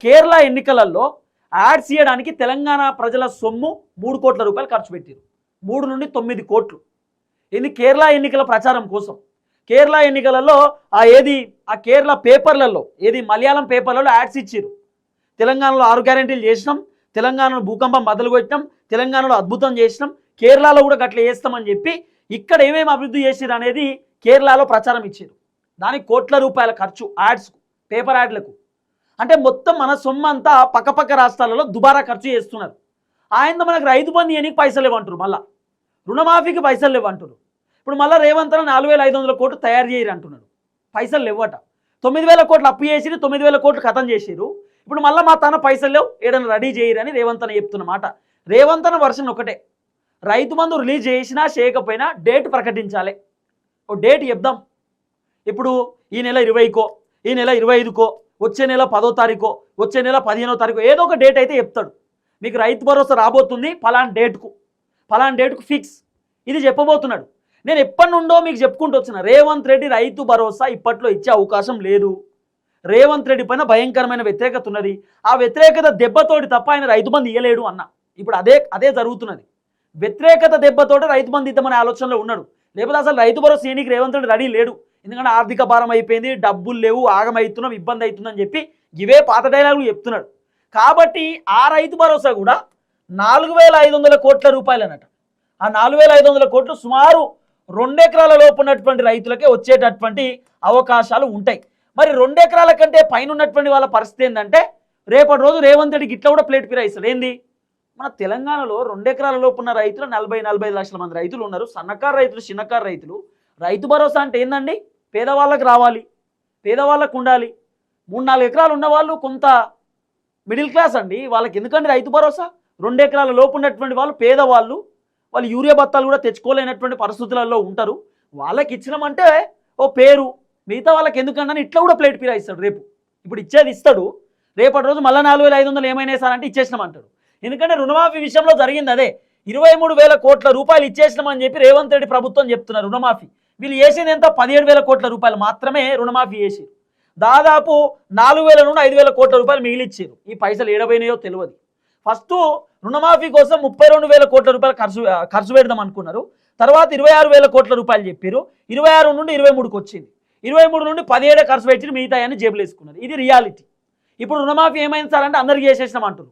కేరళ ఎన్నికలలో యాడ్స్ చేయడానికి తెలంగాణ ప్రజల సొమ్ము 3 కోట్ల రూపాయలు ఖర్చు పెట్టారు. 3 నుండి 9 కోట్లు. ఇది కేరళ ఎన్నికల ప్రచారం కోసం. కేరళ ఎన్నికలలో ఆ కేరళ పేపర్లలో మలయాళం పేపర్లలో యాడ్స్ ఇచ్చారు. తెలంగాణలో 6 గ్యారెంటీలు చేసినాం, తెలంగాణలో భూకంపం బదులు కొట్టినాం, తెలంగాణలో అద్భుతం చేసినాం, కేరళలో కూడా గట్ల చేస్తామని చెప్పి ఇక్కడ ఏమేమి అభివృద్ధి చేసిరు అనేది కేరళలో ప్రచారం ఇచ్చారు. దానికి కోట్ల రూపాయల ఖర్చు యాడ్స్కు, పేపర్ యాడ్లకు. అంటే మొత్తం మన సొమ్ము అంతా పక్కపక్క రాష్ట్రాలలో దుబారా ఖర్చు చేస్తున్నారు. ఆయన మనకు రైతు బంధు ఇవ్వడానికి పైసలు లేవంటారు, మళ్ళీ రుణమాఫీకి పైసలు లేవంటారు. ఇప్పుడు మళ్ళీ రేవంత్ 4,500 కోట్లు తయారు చేయరు అంటున్నాడు. పైసలు లేవట. 9,000 కోట్లు అప్పు చేసి 9,000 కోట్లు ఖతం చేసిరు. ఇప్పుడు మళ్ళీ మా తన పైసలు లేవు, ఏదైనా రెడీ చేయరని రేవంత్ చెప్తున్నమాట. రేవంత్ వర్షన్ ఒకటే, రైతు బంధు రిలీజ్ చేసినా చేయకపోయినా డేట్ ప్రకటించాలి. ఓ డేట్ చెప్దాం. ఇప్పుడు ఈ నెల 20కో, ఈ నెల 25కో, వచ్చే నెల 10వ తారీఖో, వచ్చే నెల 15వ తారీఖు, ఏదో ఒక డేట్ అయితే చెప్తాడు. మీకు రైతు భరోసా రాబోతుంది ఫలానా డేట్కు ఫిక్స్, ఇది చెప్పబోతున్నాడు. నేను ఎప్పటి నుండో మీకు చెప్పుకుంటూ వచ్చిన రేవంత్ రెడ్డి రైతు భరోసా ఇప్పట్లో ఇచ్చే అవకాశం లేదు. రేవంత్ రెడ్డి పైన భయంకరమైన వ్యతిరేకత ఉన్నది. ఆ వ్యతిరేకత దెబ్బతోటి తప్ప ఆయన రైతు బంధు ఇయ్యలేడు అన్న. ఇప్పుడు అదే జరుగుతున్నది. వ్యతిరేకత దెబ్బతోటి రైతు బంధు ఇద్దామనే ఆలోచనలో ఉన్నాడు. లేకపోతే అసలు రైతు భరోసా ఈయనకి రేవంత్ రెడ్డి రెడీ లేడు. ఎందుకంటే ఆర్థిక భారం అయిపోయింది, డబ్బులు లేవు, ఆగమవుతున్నాం, ఇబ్బంది అవుతుందని చెప్పి ఇవే పాత డైలాగులు చెప్తున్నాడు. కాబట్టి ఆ రైతు భరోసా కూడా 4,500 కోట్ల రూపాయలు అన్నట. ఆ 4,500 కోట్లు సుమారు 2 ఎకరాల లోపు ఉన్నటువంటి రైతులకే వచ్చేటటువంటి అవకాశాలు ఉంటాయి. మరి 2 ఎకరాల కంటే పైన ఉన్నటువంటి వాళ్ళ పరిస్థితి ఏంటంటే రేపటి రోజు రేవంత్ రెడ్డికి ఇట్లా కూడా ప్లేట్ ఫిరాయిస్తాడు. ఏంది, మన తెలంగాణలో 2 ఎకరాల లోపు ఉన్న రైతులు 40-45 లక్షల మంది రైతులు ఉన్నారు. సన్నకారు రైతులు, చిన్నకారు రైతులు. రైతు భరోసా అంటే ఏందండి, పేదవాళ్ళకి రావాలి, పేదవాళ్ళకు ఉండాలి. 3-4 ఎకరాలు ఉన్న వాళ్ళు కొంత మిడిల్ క్లాస్ అండి, వాళ్ళకి ఎందుకండి రైతు భరోసా? 2 ఎకరాల లోపు ఉన్నటువంటి వాళ్ళు పేదవాళ్ళు, వాళ్ళు యూరియా బత్తాలు కూడా తెచ్చుకోలేనటువంటి పరిస్థితులలో ఉంటారు. వాళ్ళకి ఇచ్చినామంటే ఓ పేరు, మిగతా వాళ్ళకి ఎందుకంటే ఇట్లా కూడా ప్లేట్ ఫిరాయిస్తాడు. ఇప్పుడు ఇచ్చేది ఇస్తాడు, రేపటి రోజు మళ్ళీ 4,500 ఏమైనా సారంటే ఇచ్చేసినామంటాడు. ఎందుకంటే రుణమాఫీ విషయంలో జరిగింది అదే. 23,000 కోట్ల రూపాయలు ఇచ్చేసినామని చెప్పి రేవంత్ రెడ్డి ప్రభుత్వం చెప్తున్నారు. రుణమాఫీ వీళ్ళు చేసింది ఎంత, 17,000 కోట్ల రూపాయలు మాత్రమే రుణమాఫీ చేసి దాదాపు 4,000 నుండి 5,000 కోట్ల రూపాయలు మిగిలిచ్చారు. ఈ పైసలు ఏడబోయినాయో తెలియదు. ఫస్ట్ రుణమాఫీ కోసం 32,000 కోట్ల రూపాయలు ఖర్చు పెడదాం అనుకున్నారు. తర్వాత 26,000 కోట్ల రూపాయలు చెప్పారు. 26 నుండి 23కి వచ్చింది. 23 నుండి 17 ఖర్చు పెట్టి మిగతా అని జేబులు వేసుకున్నారు. ఇది రియాలిటీ. ఇప్పుడు రుణమాఫీ ఏమైంది సార్ అంటే అందరికీ చేసేసినాం అంటారు.